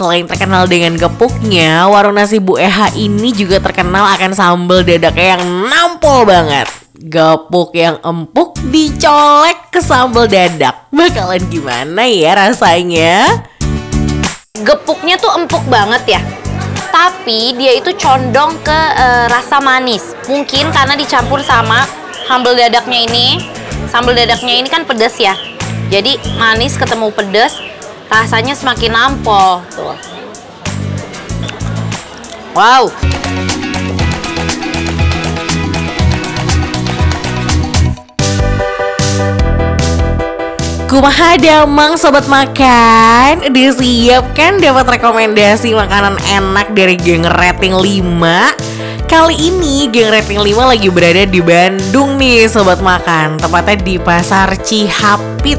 Selain terkenal dengan gepuknya, warung nasi Bu Eha ini juga terkenal akan sambal dadaknya yang nampol banget. Gepuk yang empuk dicolek ke sambal dadak. Bakalan gimana ya rasanya? Gepuknya tuh empuk banget ya. Tapi dia itu condong ke rasa manis. Mungkin karena dicampur sama sambal dadaknya ini. Sambal dadaknya ini kan pedas ya. Jadi manis ketemu pedas, rasanya semakin nampol tuh. Wow. Kumaha damang sobat makan, disiapkan dapat rekomendasi makanan enak dari geng rating 5. Kali ini geng rating 5 lagi berada di Bandung nih sobat makan, tepatnya di Pasar Cihapit.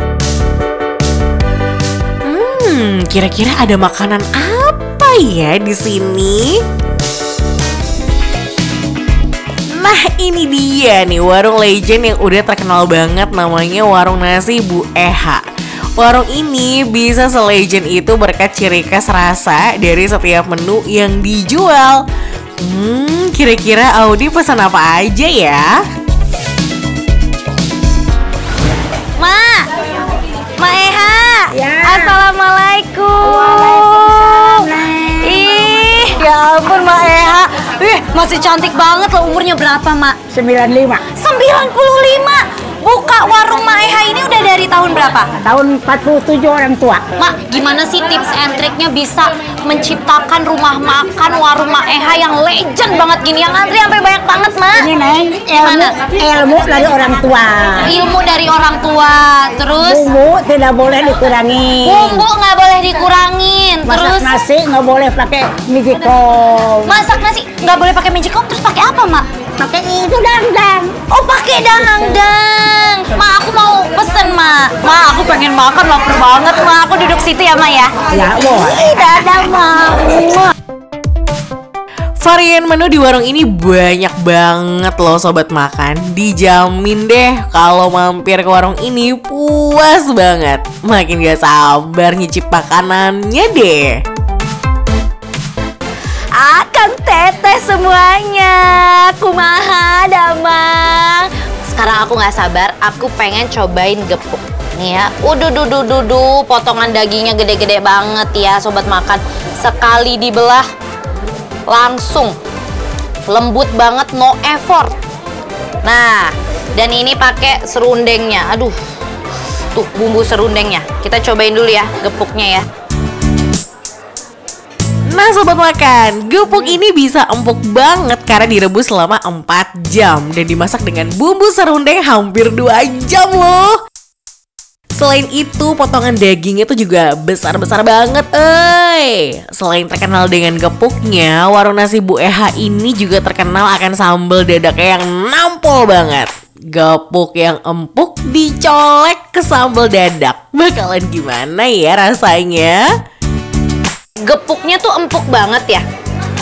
Kira-kira ada makanan apa ya di sini? Nah ini dia nih warung legend yang udah terkenal banget, namanya warung nasi Bu Eha. Warung ini bisa se-legend itu berkat ciri khas rasa dari setiap menu yang dijual. Kira-kira Audi pesan apa aja ya? Ma Eha, ya. Assalamualaikum. Waalaikumsalam. Ih, ya ampun Ma Eha. Masih cantik banget loh, umurnya berapa, Mak? 95. 95. Buka warung Ma Eha ini udah dari tahun berapa? Tahun 47 orang tua. Mak, gimana sih tips and triknya bisa menciptakan rumah makan warung Ma Eha yang legend banget gini, yang antri sampai banyak banget, Mak? Ini Neng, ilmu dari orang tua. Ilmu dari orang tua, terus Bumbu tidak boleh dikurangi. bumbu nggak boleh dikurangin, Masak terus nasi nggak boleh pakai magicom. masak nasi nggak boleh pakai magicom, terus pakai apa, Mak? Pakai itu dangdang. Oh, pakai dangdang. Ma, aku mau pesen, Ma. Ma, aku pengen makan, lapar banget, Ma. Aku duduk situ ya, Ma ya. Ya boleh. Ih, dadah, Ma. Varian menu di warung ini banyak banget loh sobat makan. Dijamin deh kalau mampir ke warung ini puas banget. Makin gak sabar nyicip makanannya deh. Akan teteh semuanya. Kumaha, damang. Sekarang aku nggak sabar, aku pengen cobain gepuk. Nih ya, potongan dagingnya gede-gede banget ya sobat makan. Sekali dibelah langsung lembut banget, no effort. Nah, dan ini pakai serundengnya. Aduh, tuh bumbu serundengnya. Kita cobain dulu ya gepuknya ya. Nah sobat makan, gepuk ini bisa empuk banget karena direbus selama 4 jam dan dimasak dengan bumbu serundeng hampir 2 jam loh. Selain itu, potongan dagingnya tuh juga besar-besar banget, Selain terkenal dengan gepuknya, warung nasi Bu Eha ini juga terkenal akan sambal dadaknya yang nampol banget. Gepuk yang empuk dicolek ke sambal dadak. Bakalan gimana ya rasanya? Gepuknya tuh empuk banget ya.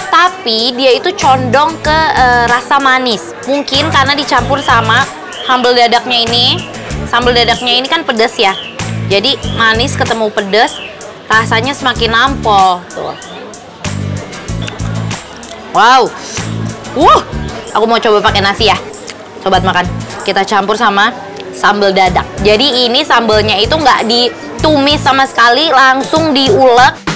Tapi dia itu condong ke rasa manis. Mungkin karena dicampur sama sambal dadaknya ini. Sambal dadaknya ini kan pedas ya. Jadi manis ketemu pedas, rasanya semakin nampol tuh. Wow. Aku mau coba pakai nasi ya. Sobat makan. Kita campur sama sambal dadak. Jadi ini sambalnya itu nggak ditumis sama sekali, langsung diulek.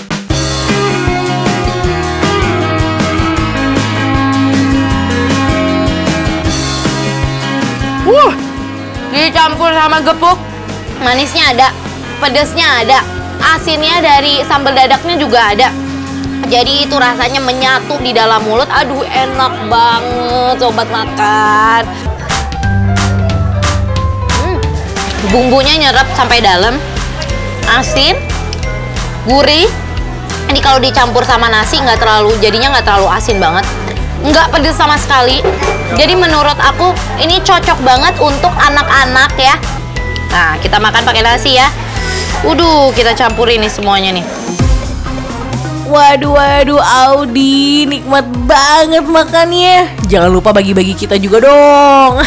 Dicampur sama gepuk, manisnya ada, pedasnya ada, asinnya dari sambal dadaknya juga ada. Jadi itu rasanya menyatu di dalam mulut. Aduh, enak banget sobat makan. Bumbunya nyerap sampai dalam, asin, gurih. Ini kalau dicampur sama nasi jadinya nggak terlalu asin banget. Nggak pedes sama sekali. Jadi menurut aku ini cocok banget untuk anak-anak ya. Nah, kita makan pakai nasi ya. Kita campurin nih semuanya nih. Waduh Audi, nikmat banget makannya. Jangan lupa bagi-bagi kita juga dong.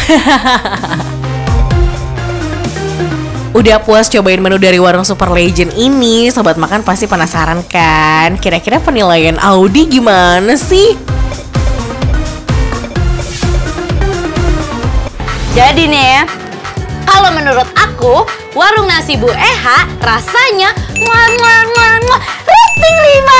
Udah puas cobain menu dari warung Super Legend ini, sobat makan pasti penasaran kan? Kira-kira penilaian Audi gimana sih? Jadi nih ya, kalau menurut aku, warung nasi Bu Eha rasanya rating 5.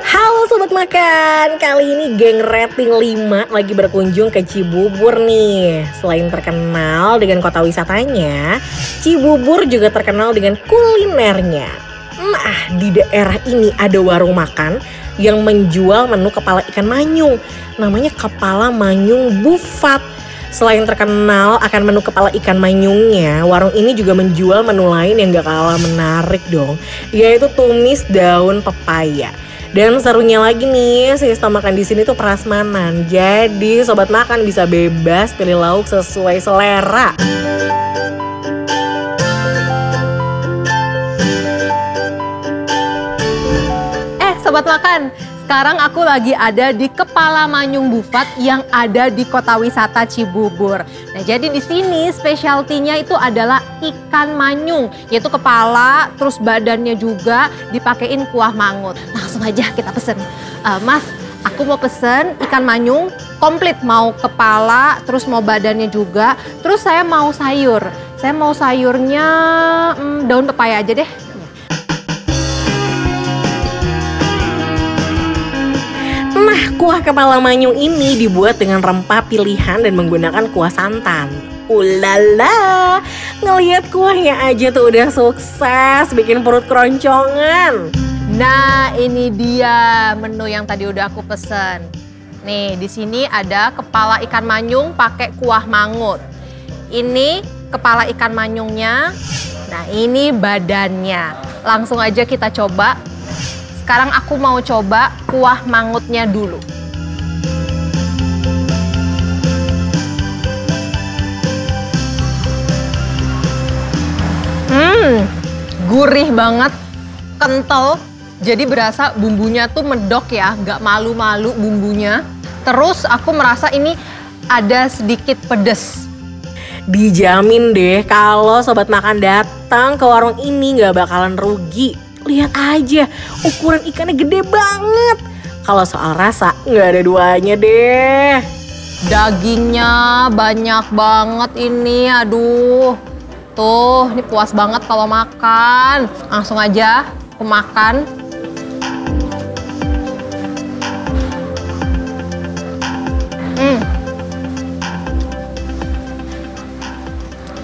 Halo sobat makan, kali ini geng rating 5 lagi berkunjung ke Cibubur nih. Selain terkenal dengan kota wisatanya, Cibubur juga terkenal dengan kulinernya. Nah, di daerah ini ada warung makan yang menjual menu kepala ikan manyung. Namanya Kepala Manyung Buffat. Selain terkenal akan menu kepala ikan manyungnya, warung ini juga menjual menu lain yang gak kalah menarik dong, yaitu tumis daun pepaya. Dan serunya lagi nih, sistem makan di sini tuh prasmanan. Jadi sobat makan bisa bebas pilih lauk sesuai selera. Sobat makan, sekarang aku lagi ada di Kepala Manyung Buffat yang ada di kota wisata Cibubur. Nah, jadi di sini spesialtinya itu adalah ikan manyung, yaitu kepala, terus badannya juga dipakein kuah mangut. Langsung aja kita pesen. Mas, aku mau pesen ikan manyung komplit, mau kepala, terus mau badannya juga, terus saya mau sayur. Saya mau sayurnya daun pepaya aja deh. Nah, kuah kepala manyung ini dibuat dengan rempah pilihan dan menggunakan kuah santan. Ulala, ngelihat kuahnya aja tuh udah sukses bikin perut keroncongan. Nah, ini dia menu yang tadi udah aku pesen. Nih, di sini ada kepala ikan manyung pakai kuah mangut. Ini kepala ikan manyungnya. Nah, ini badannya. Langsung aja kita coba. Sekarang aku mau coba kuah mangutnya dulu. Gurih banget, kental. Jadi berasa bumbunya tuh medok ya, nggak malu-malu bumbunya. Terus aku merasa ini ada sedikit pedes. Dijamin deh kalau sobat makan datang ke warung ini nggak bakalan rugi. Lihat aja, ukuran ikannya gede banget. Kalau soal rasa, nggak ada duanya deh. Dagingnya banyak banget ini, aduh. Tuh, ini puas banget kalau makan. Langsung aja aku makan.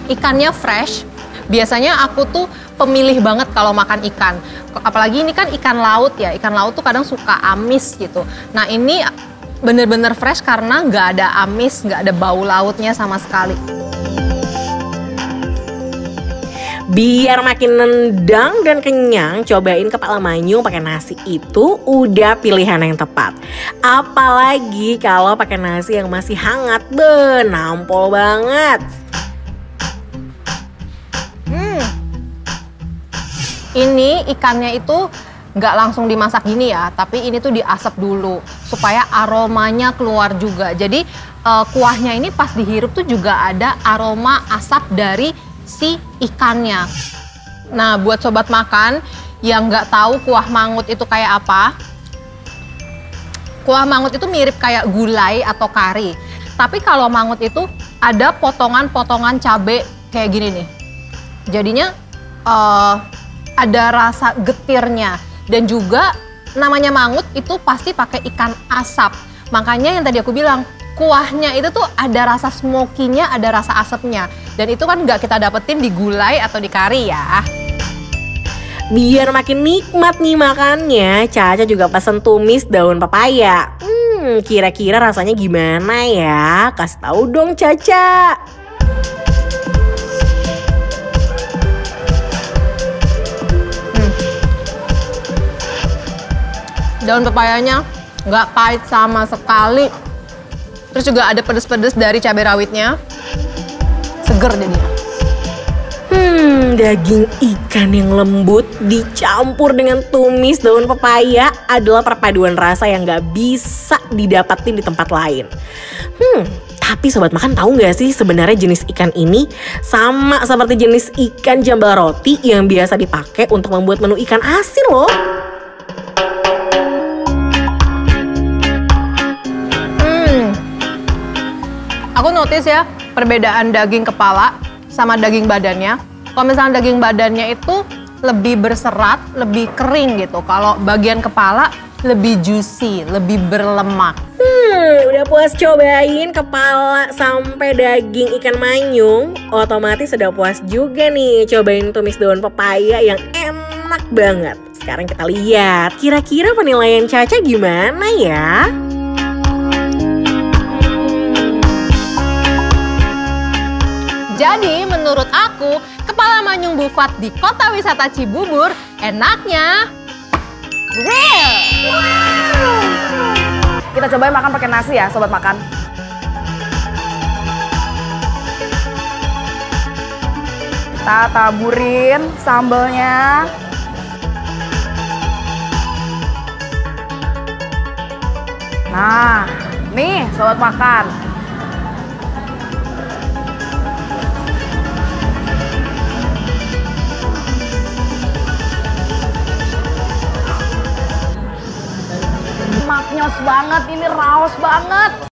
Ikannya fresh. Biasanya aku tuh pemilih banget kalau makan ikan. Apalagi ini kan ikan laut ya. Ikan laut tuh kadang suka amis gitu. Nah, ini bener-bener fresh karena nggak ada amis, nggak ada bau lautnya sama sekali. Biar makin nendang dan kenyang, cobain kepala manyung pakai nasi itu udah pilihan yang tepat. Apalagi kalau pakai nasi yang masih hangat, nampol banget. Ini ikannya itu nggak langsung dimasak gini ya, tapi ini tuh diasap dulu supaya aromanya keluar juga. Jadi kuahnya ini pas dihirup tuh juga ada aroma asap dari si ikannya. Nah, buat sobat makan yang nggak tahu kuah mangut itu kayak apa, kuah mangut itu mirip kayak gulai atau kari. Tapi kalau mangut itu ada potongan-potongan cabai kayak gini nih. Jadinya ada rasa getirnya, dan juga namanya mangut itu pasti pakai ikan asap. Makanya yang tadi aku bilang, kuahnya itu tuh ada rasa smoky-nya, ada rasa asapnya. Dan itu kan nggak kita dapetin di gulai atau di kari ya. Biar makin nikmat nih makannya, Caca juga pesen tumis daun pepaya. Kira-kira rasanya gimana ya? Kasih tahu dong Caca. Daun pepayanya nggak pahit sama sekali. Terus juga ada pedes-pedes dari cabai rawitnya. Seger jadinya. Daging ikan yang lembut dicampur dengan tumis daun pepaya adalah perpaduan rasa yang gak bisa didapatin di tempat lain. Tapi sobat makan tahu nggak sih sebenarnya jenis ikan ini sama seperti jenis ikan jambal roti yang biasa dipakai untuk membuat menu ikan asin loh. Aku notice ya perbedaan daging kepala sama daging badannya. Kalau misalnya daging badannya itu lebih berserat, lebih kering gitu. Kalau bagian kepala lebih juicy, lebih berlemak. Udah puas cobain kepala sampai daging ikan manyung, otomatis udah puas juga nih cobain tumis daun pepaya yang enak banget. Sekarang kita lihat, kira-kira penilaian Caca gimana ya? Jadi menurut aku, kepala manyung Bufat di Kota Wisata Cibubur enaknya grill. Kita cobain makan pakai nasi ya, sobat makan. Kita taburin sambelnya. Nah, nih sobat makan. Maknyos banget, ini raos banget.